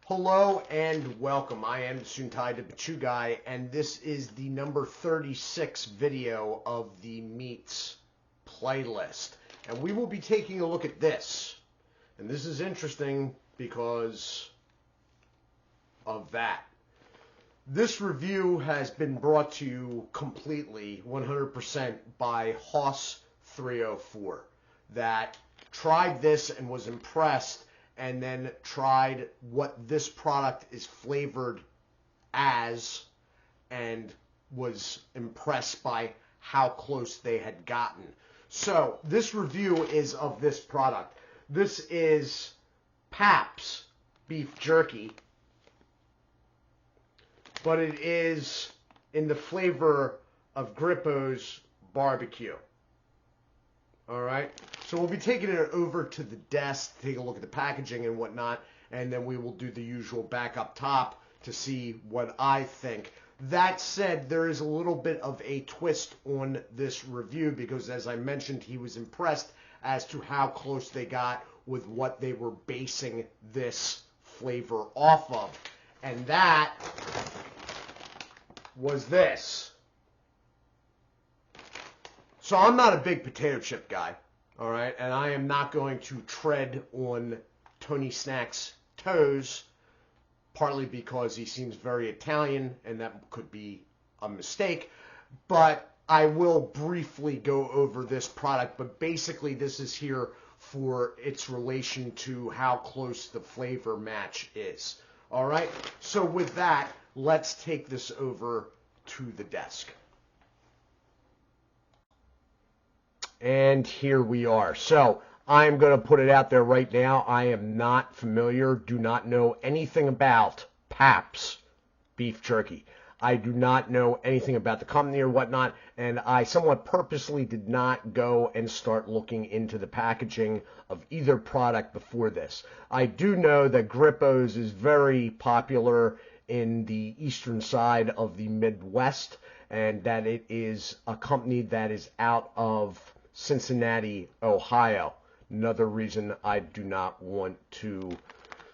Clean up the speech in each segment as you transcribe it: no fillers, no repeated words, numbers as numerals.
Hello and welcome. I am Suit&Tie Dip&ChewGuy, and this is the number 36 video of the meats playlist. And we will be taking a look at this. And this is interesting because of that. This review has been brought to you completely, 100% by Hoss304 that tried this and was impressed, and then tried what this product is flavored as and was impressed by how close they had gotten. So this review is of this product. This is Pap's beef jerky, but it is in the flavor of Grippo's barbecue. All right, so we'll be taking it over to the desk to take a look at the packaging and whatnot, and then we will do the usual back up top to see what I think. That said, there is a little bit of a twist on this review because, as I mentioned, he was impressed as to how close they got with what they were basing this flavor off of, and that was this. So I'm not a big potato chip guy, all right, and I am not going to tread on Tony Snack's toes, partly because he seems very Italian, and that could be a mistake, but I will briefly go over this product, but basically this is here for its relation to how close the flavor match is, all right? So with that, let's take this over to the desk. And here we are. So I'm going to put it out there right now. I am not familiar, do not know anything about Pap's beef jerky. I do not know anything about the company or whatnot, and I somewhat purposely did not go and start looking into the packaging of either product before this. I do know that Grippo's is very popular in the eastern side of the Midwest, and that it is a company that is out of Cincinnati, Ohio. Another reason I do not want to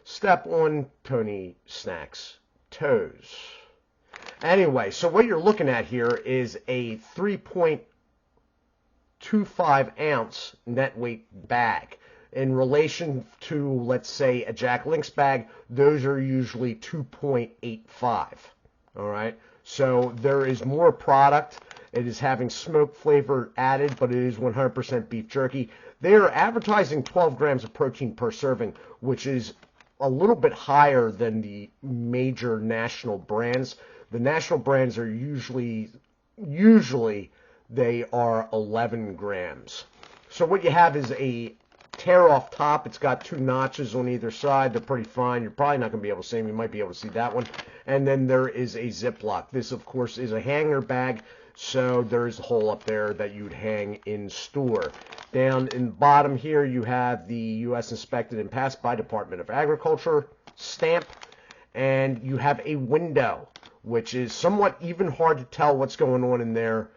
step on Tony Snack's toes. Anyway, so what you're looking at here is a 3.25 ounce net weight bag. In relation to, let's say, a Jack Link's bag, those are usually 2.85. All right, so there is more product. It is having smoke flavor added, but it is 100% beef jerky. They are advertising 12 grams of protein per serving, which is a little bit higher than the major national brands. The national brands are usually they are 11 grams. So what you have is a tear off top. It's got two notches on either side. They're pretty fine. You're probably not going to be able to see them. You might be able to see that one. And then there is a Ziploc. This, of course, is a hanger bag. So there's a hole up there that you'd hang in store. Down in the bottom here, you have the U.S. Inspected and Passed by Department of Agriculture stamp. And you have a window, which is somewhat even hard to tell what's going on in there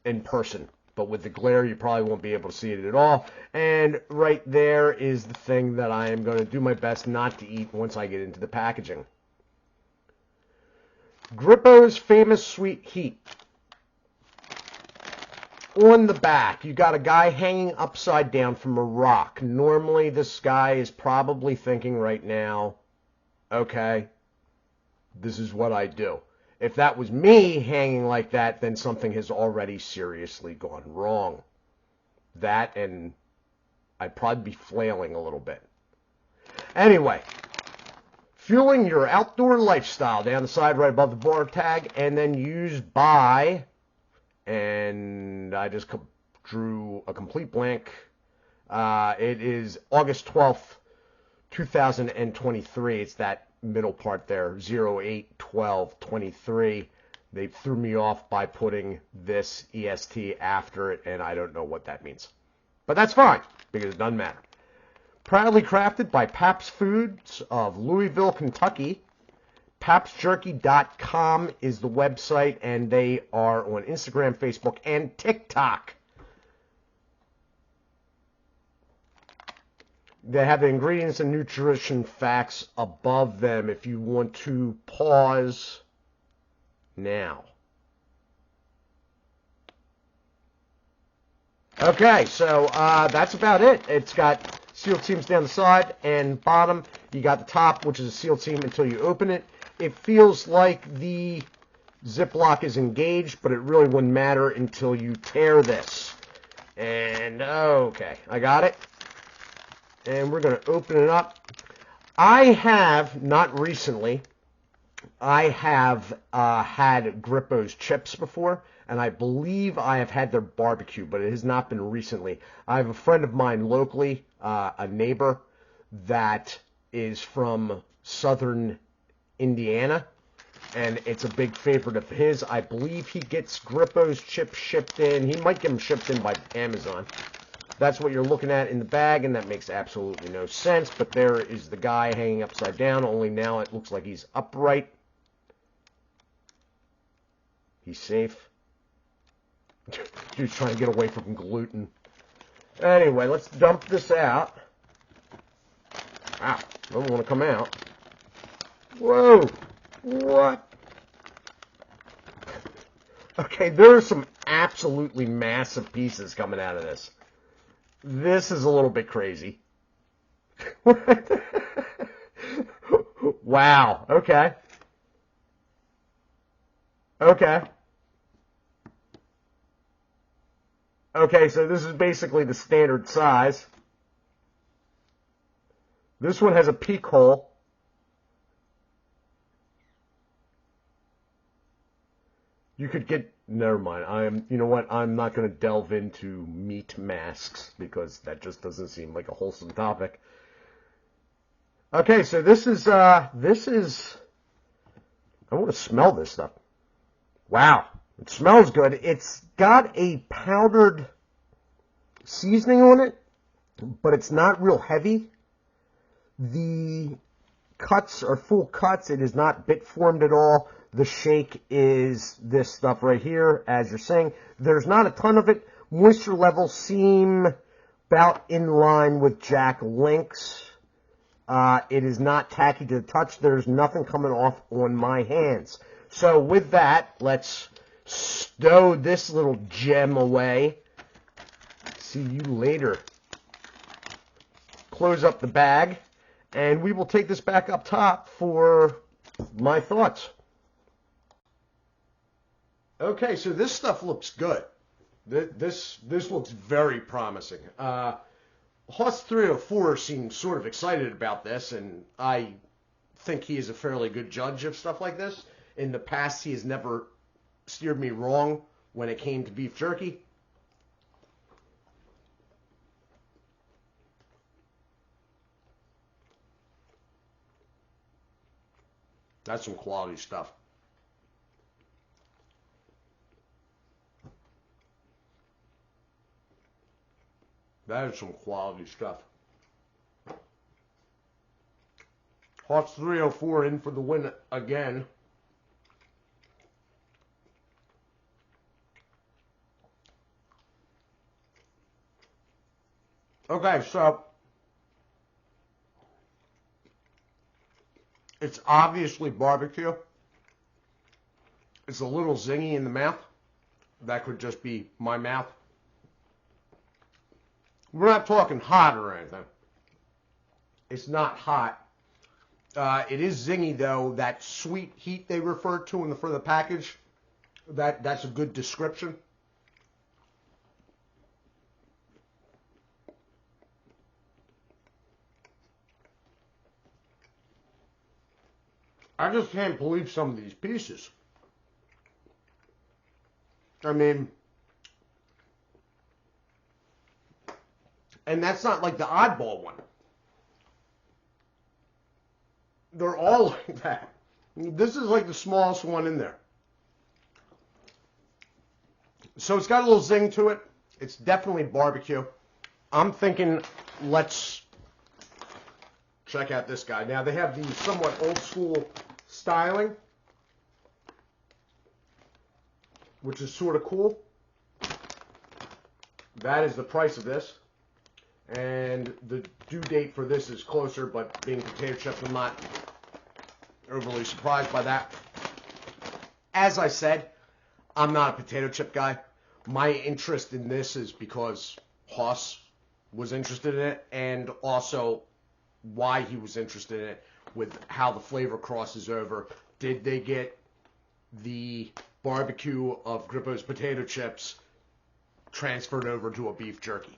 in person. But with the glare, you probably won't be able to see it at all. And right there is the thing that I am going to do my best not to eat once I get into the packaging. Grippo's famous sweet heat. On the back, you got a guy hanging upside down from a rock. Normally, this guy is probably thinking right now, okay, this is what I do. If that was me hanging like that, then something has already seriously gone wrong. That, and I'd probably be flailing a little bit. Anyway, fueling your outdoor lifestyle, down the side right above the bar tag, and then used by, and I just drew a complete blank. It is August 12th, 2023. It's that middle part there, 08/12/23. They threw me off by putting this EST after it, and I don't know what that means. But that's fine, because it doesn't matter. Proudly crafted by Pap's Foods of Louisville, Kentucky. PapsJerky.com is the website, and they are on Instagram, Facebook, and TikTok. They have the ingredients and nutrition facts above them if you want to pause now. Okay, so that's about it. It's got seal seams down the side and bottom. You got the top, which is a seal seam until you open it. It feels like the Ziploc is engaged, but it really wouldn't matter until you tear this. And okay, I got it. And we're going to open it up. I have, not recently, I have had Grippo's chips before, and I believe I have had their barbecue, but it has not been recently. I have a friend of mine locally, a neighbor, that is from southern Indiana, and it's a big favorite of his. I believe he gets Grippo's chips shipped in. He might get them shipped in by Amazon. That's what you're looking at in the bag, and that makes absolutely no sense. But there is the guy hanging upside down, only now it looks like he's upright. He's safe. Dude's trying to get away from gluten. Anyway, let's dump this out. Wow, doesn't want to come out. Whoa, what? Okay, there are some absolutely massive pieces coming out of this. This is a little bit crazy. Wow, okay. Okay. Okay, so this is basically the standard size. This one has a peek hole. You could get, never mind. You know what? I'm not going to delve into meat masks because that just doesn't seem like a wholesome topic. Okay, so this is, I want to smell this stuff. Wow, it smells good. It's got a powdered seasoning on it, but it's not real heavy. The cuts are full cuts. It is not bit formed at all. The shake is this stuff right here, as you're saying. There's not a ton of it. Moisture levels seem about in line with Jack Link's. It is not tacky to the touch. There's nothing coming off on my hands. So with that, let's stow this little gem away. See you later. Close up the bag, and we will take this back up top for my thoughts. Okay, so this stuff looks good. This looks very promising. Hoss 304 seems sort of excited about this, and I think he is a fairly good judge of stuff like this. In the past, he has never steered me wrong when it came to beef jerky. That's some quality stuff. That is some quality stuff. Hawks 304 in for the win again. Okay, so it's obviously barbecue. It's a little zingy in the mouth. That could just be my mouth. We're not talking hot or anything. It's not hot. It is zingy, though. That sweet heat they refer to in the front of the package, that's a good description. I just can't believe some of these pieces. I mean, and that's not like the oddball one. They're all like that. This is like the smallest one in there. So it's got a little zing to it. It's definitely barbecue. I'm thinking let's check out this guy. Now they have the somewhat old school styling, which is sort of cool. That is the price of this. And the due date for this is closer, but being potato chips, I'm not overly surprised by that. As I said, I'm not a potato chip guy. My interest in this is because Haas was interested in it, and also why he was interested in it with how the flavor crosses over. Did they get the barbecue of Grippo's potato chips transferred over to a beef jerky?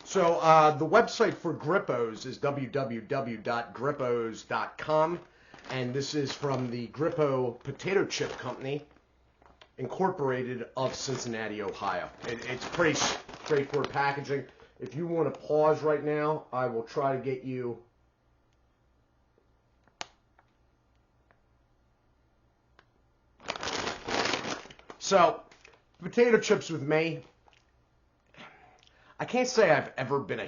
So the website for Grippo's is www.grippos.com, and this is from the Grippo Potato Chip Company, Incorporated of Cincinnati, Ohio. It's pretty straightforward packaging. If you want to pause right now, I will try to get you. So, potato chips with me, I can't say I've ever been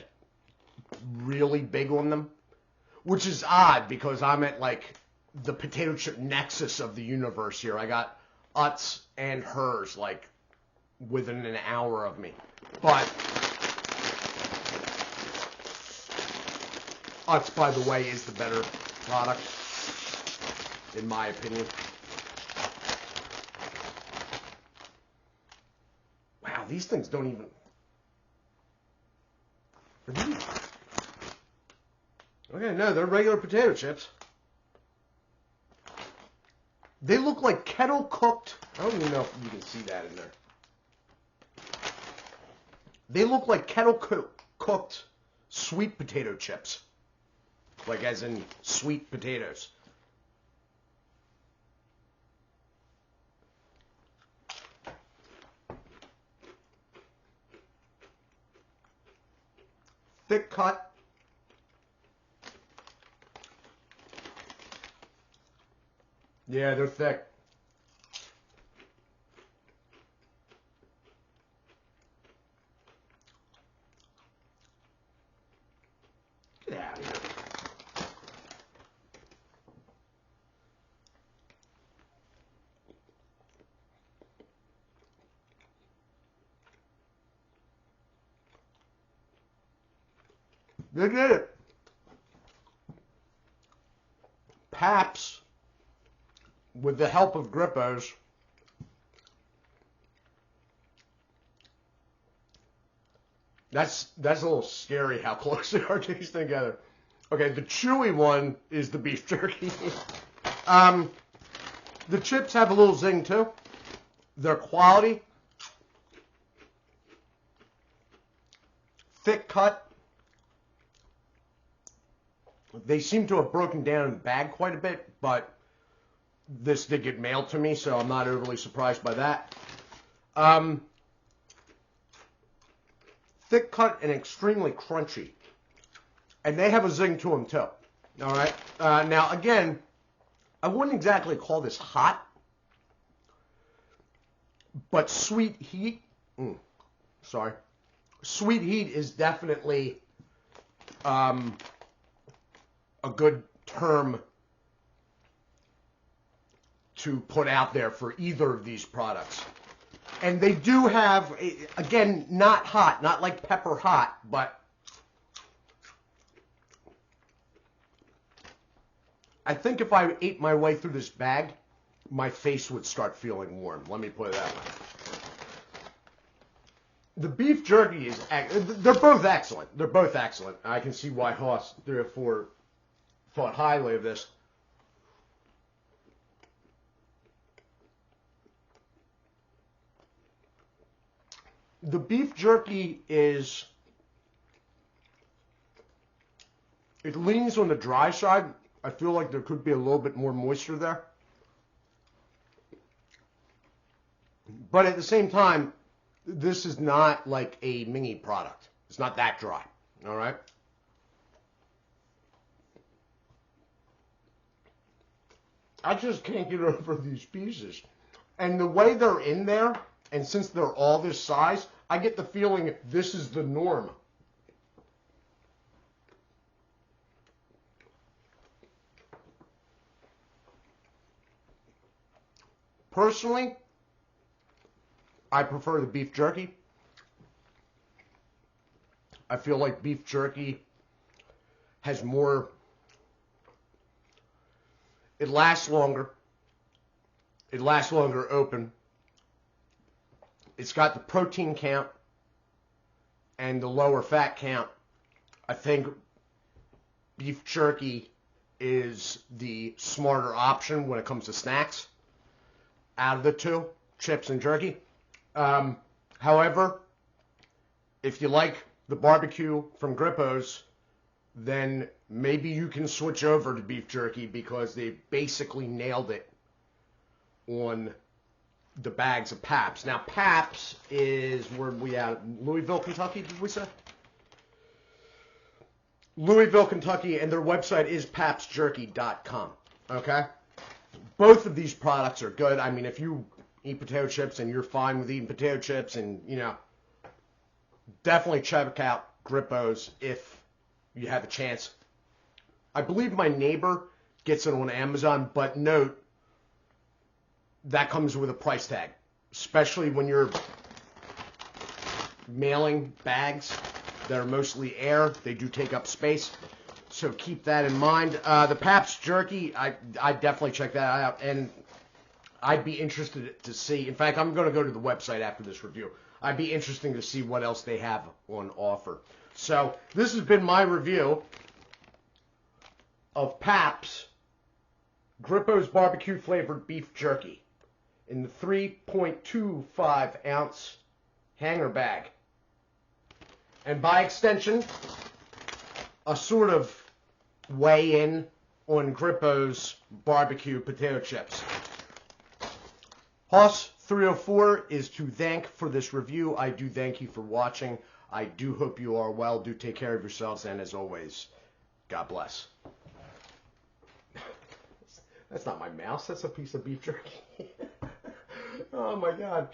really big on them, which is odd because I'm at like the potato chip nexus of the universe here. I got Utz and hers like within an hour of me. But Utz, by the way, is the better product, in my opinion. Wow, these things don't even... Okay, no, they're regular potato chips. They look like kettle cooked. I don't even know if you can see that in there. They look like kettle cooked sweet potato chips. Like as in sweet potatoes. Thick cut. Yeah, they're thick. Get out of here. They did it. Paps, with the help of Grippo's, that's a little scary how close they are tasting together. Okay, the chewy one is the beef jerky. The chips have a little zing too. They're quality. Thick cut. They seem to have broken down in the bag quite a bit, but this did get mailed to me, so I'm not overly surprised by that. Thick cut and extremely crunchy. And they have a zing to them too. All right. Now, again, I wouldn't exactly call this hot, but sweet heat. Sweet heat is definitely a good term to put out there for either of these products. And they do have, again, not hot, not like pepper hot, but I think if I ate my way through this bag, my face would start feeling warm. Let me put it that way. The beef jerky is, they're both excellent. They're both excellent. I can see why Haas 304 thought highly of this. The beef jerky is, it leans on the dry side. I feel like there could be a little bit more moisture there. But at the same time, this is not like a mini product. It's not that dry, all right? I just can't get over these pieces. And the way they're in there, and since they're all this size, I get the feeling this is the norm. Personally, I prefer the beef jerky. I feel like beef jerky has more, it lasts longer. It lasts longer open. It's got the protein count and the lower fat count. I think beef jerky is the smarter option when it comes to snacks out of the two, chips and jerky. However, if you like the barbecue from Grippo's, then maybe you can switch over to beef jerky because they basically nailed it on the bags of Paps. Now, Paps is, where we at? Louisville, Kentucky, did we say? Louisville, Kentucky, and their website is papsjerky.com. Okay? Both of these products are good. I mean, if you eat potato chips and you're fine with eating potato chips and, you know, definitely check out Grippo's if you have a chance. I believe my neighbor gets it on Amazon, but note, that comes with a price tag, especially when you're mailing bags that are mostly air. They do take up space, so keep that in mind. The Pabst Jerky, I definitely check that out, and I'd be interested to see. In fact, I'm going to go to the website after this review. I'd be interested to see what else they have on offer. So this has been my review of Pabst Grippo's barbecue flavored beef jerky in the 3.25 ounce hanger bag. And by extension, a sort of weigh-in on Grippo's barbecue potato chips. Hoss 304 is to thank for this review. I do thank you for watching. I do hope you are well. Do take care of yourselves, and as always, God bless. That's not my mouse. That's a piece of beef jerky. Oh, my God.